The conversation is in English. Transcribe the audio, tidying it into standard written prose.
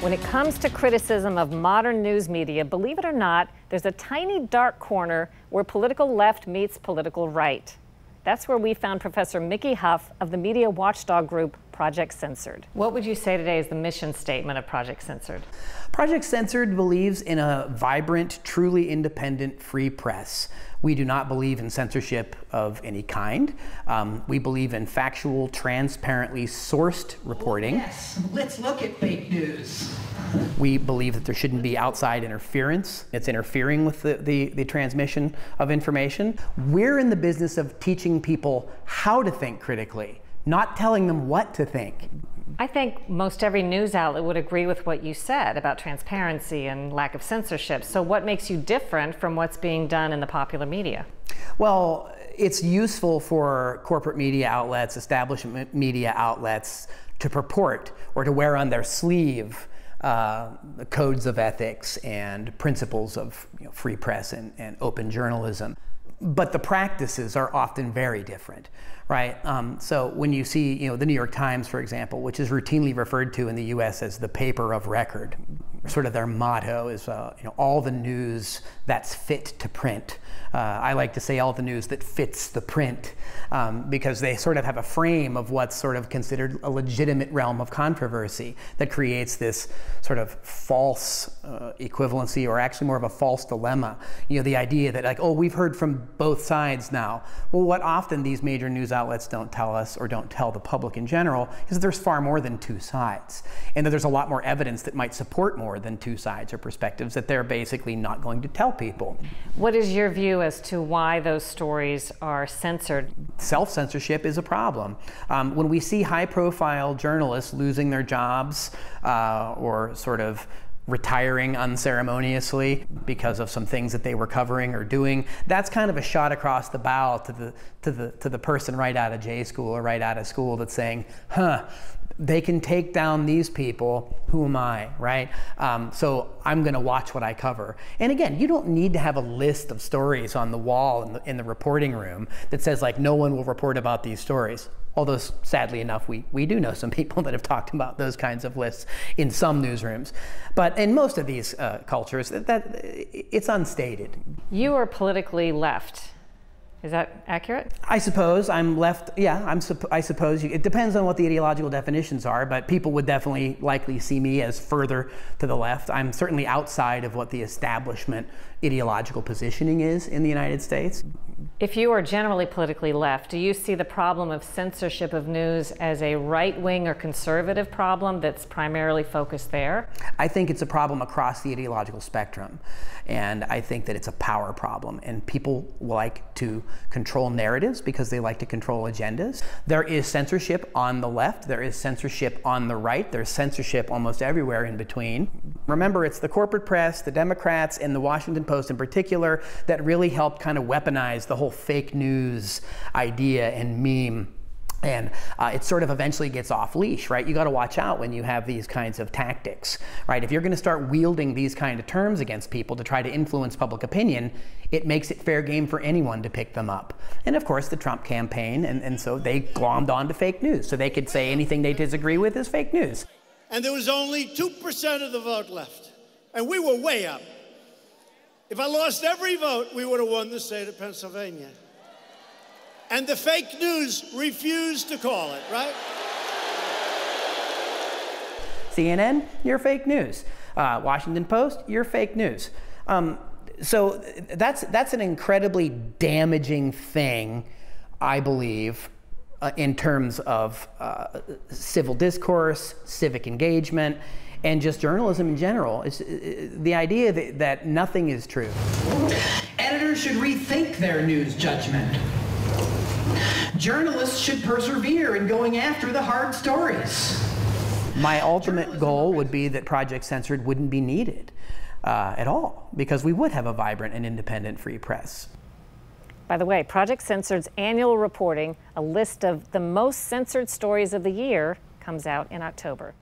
When it comes to criticism of modern news media, believe it or not, there's a tiny dark corner where political left meets political right. That's where we found Professor Mickey Huff of the media watchdog group Project Censored. What would you say today is the mission statement of Project Censored? Project Censored believes in a vibrant, truly independent, free press. We do not believe in censorship of any kind. We believe in factual, transparently sourced reporting. Oh, yes, let's look at fake news. We believe that there shouldn't be outside interference. It's interfering with the transmission of information. We're in the business of teaching people how to think critically, not telling them what to think. I think most every news outlet would agree with what you said about transparency and lack of censorship. So what makes you different from what's being done in the popular media? Well, it's useful for corporate media outlets, establishment media outlets to purport or to wear on their sleeve the codes of ethics and principles of free press and open journalism. But the practices are often very different, right? So when you see, the New York Times, for example, which is routinely referred to in the U.S. as the paper of record, sort of their motto is, all the news that's fit to print. I like to say all the news that fits the print, because they sort of have a frame of what's sort of considered a legitimate realm of controversy that creates this sort of false equivalency, or actually more of a false dilemma. The idea that like, oh, we've heard from both sides now. Well, what often these major news outlets don't tell us, or don't tell the public in general, is that there's far more than two sides, and that there's a lot more evidence that might support more than two sides or perspectives that they're basically not going to tell people. What is your view as to why those stories are censored? Self-censorship is a problem. When we see high-profile journalists losing their jobs or sort of retiring unceremoniously because of some things that they were covering or doing, that's kind of a shot across the bow to the person right out of J school or right out of school that's saying, they can take down these people, who am I, right? So I'm gonna watch what I cover. And again, you don't need to have a list of stories on the wall in the reporting room that says like, no one will report about these stories. Although sadly enough, we do know some people that have talked about those kinds of lists in some newsrooms. But in most of these cultures, it's unstated. You are politically left. Is that accurate? I suppose I'm left, yeah, I suppose. It depends on what the ideological definitions are, but people would definitely likely see me as further to the left. I'm certainly outside of what the establishment ideological positioning is in the United States. If you are generally politically left, do you see the problem of censorship of news as a right-wing or conservative problem that's primarily focused there? I think it's a problem across the ideological spectrum, and I think that it's a power problem, and people like to control narratives because they like to control agendas. There is censorship on the left, there is censorship on the right, there's censorship almost everywhere in between. Remember, it's the corporate press, the Democrats, and the Washington Post in particular that really helped kind of weaponize the whole fake news idea and meme. And it sort of eventually gets off leash, right? You got to watch out when you have these kinds of tactics, right? If you're going to start wielding these kind of terms against people to try to influence public opinion, it makes it fair game for anyone to pick them up. And of course, the Trump campaign, and so they glommed onto fake news. So they could say anything they disagree with is fake news. And there was only 2% of the vote left. And we were way up. If I lost every vote, we would have won the state of Pennsylvania. And the fake news refused to call it, right? CNN, you're fake news. Washington Post, you're fake news. So that's an incredibly damaging thing, I believe, in terms of civil discourse, civic engagement, and just journalism in general. It's the idea that nothing is true. Editors should rethink their news judgment. Journalists should persevere in going after the hard stories. My ultimate goal would be that Project Censored wouldn't be needed at all, because we would have a vibrant and independent free press. By the way, Project Censored's annual reporting, a list of the most censored stories of the year, comes out in October.